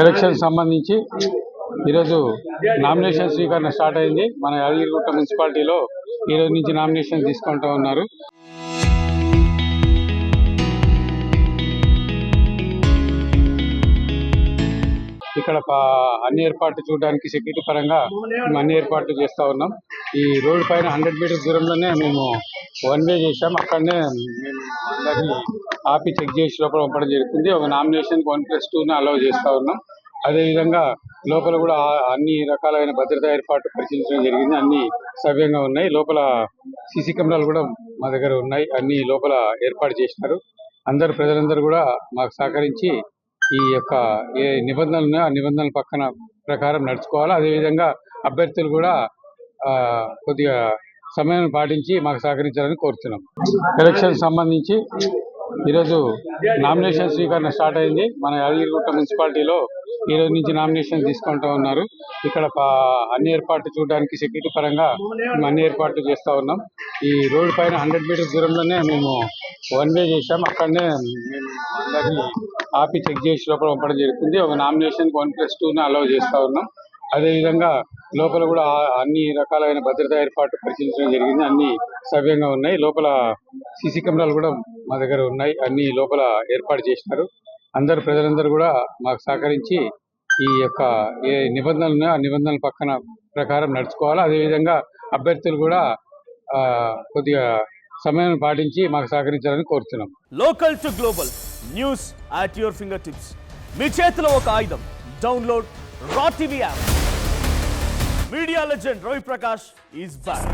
Election సంబంధించి ఈరోజు nomination స్వీకరణ స్టార్ట్ అయింది. మన యాదగిరిగుట్ట మున్సిపాలిటీలో ఈరోజు నుంచి నామినేషన్ తీసుకుంటూ ఉన్నారు. ఇక్కడ అన్ని ఏర్పాట్లు చూడడానికి సెక్యూరిటీ పరంగా మేము అన్ని ఏర్పాట్లు చేస్తూ ఉన్నాం. ఈ రోడ్డు పైన 100 మీటర్స్ దూరంలోనే మేము 1 వే చేసాం. అక్కడనే మేము అందరినీ ఆపి చెక్ చేసి లోపల పంపడం జరుగుతుంది. ఒక నామినేషన్కి 1+2 అలౌ చేస్తూ ఉన్నాం. అదేవిధంగా లోపల కూడా అన్ని రకాలైన భద్రతా ఏర్పాట్లు పరిశీలించడం జరిగింది. అన్ని సవ్యంగా ఉన్నాయి. లోపల సీసీ కెమెరాలు కూడా మా దగ్గర ఉన్నాయి. అన్ని లోపల ఏర్పాటు చేసినారు. ప్రజలందరూ కూడా మాకు సహకరించి ఈ యొక్క ఏ నిబంధనలు ఉన్నాయో ఆ నిబంధనల పక్కన ప్రకారం నడుచుకోవాలి. అదేవిధంగా అభ్యర్థులు కూడా కొద్దిగా సమయం పాటించి మాకు సహకరించాలని కోరుతున్నాం. ఎలక్షన్ సంబంధించి ఈరోజు నామినేషన్ స్వీకరణ స్టార్ట్ అయింది. మన యాదగిరిగుట్ట మున్సిపాలిటీలో ఈరోజు నుంచి నామినేషన్ తీసుకుంటూ ఉన్నారు. ఇక్కడ అన్ని ఏర్పాట్లు చూడడానికి సెక్యూరిటీ పరంగా మేము అన్ని ఏర్పాట్లు చేస్తూ ఉన్నాం. ఈ రోడ్డు పైన 100 మీటర్స్ దూరంలోనే మేము 1 వే చేసాం. అక్కడనే మేము అందరినీ ఆపి చెక్ చేసి లోపల పంపడం జరుగుతుంది. ఒక నామినేషన్కి 1+2 అలౌ చేస్తూ ఉన్నాం. అదేవిధంగా లోపల కూడా అన్ని రకాలైన భద్రతా ఏర్పాట్లు పరిశీలించడం జరిగింది. అన్ని సవ్యంగా ఉన్నాయి. లోపల సీసీ కెమెరాలు కూడా మా దగ్గర ఉన్నాయి. అన్ని లోపల ఏర్పాటు చేసినారు. ప్రజలందరూ కూడా మాకు సహకరించి ఈ యొక్క ఏ నిబంధనలు ఉన్నాయో ఆ నిబంధనల పక్కన ప్రకారం నడుచుకోవాలి. అదేవిధంగా అభ్యర్థులు కూడా కొద్దిగా సమయం పాటించి మాకు సహకరించాలని కోరుతున్నాం. Local to global news at your finger tips. మీ చేతిలో ఒక ఆయుధం. Download Raw TV app. Media legend Ravi Prakash is back.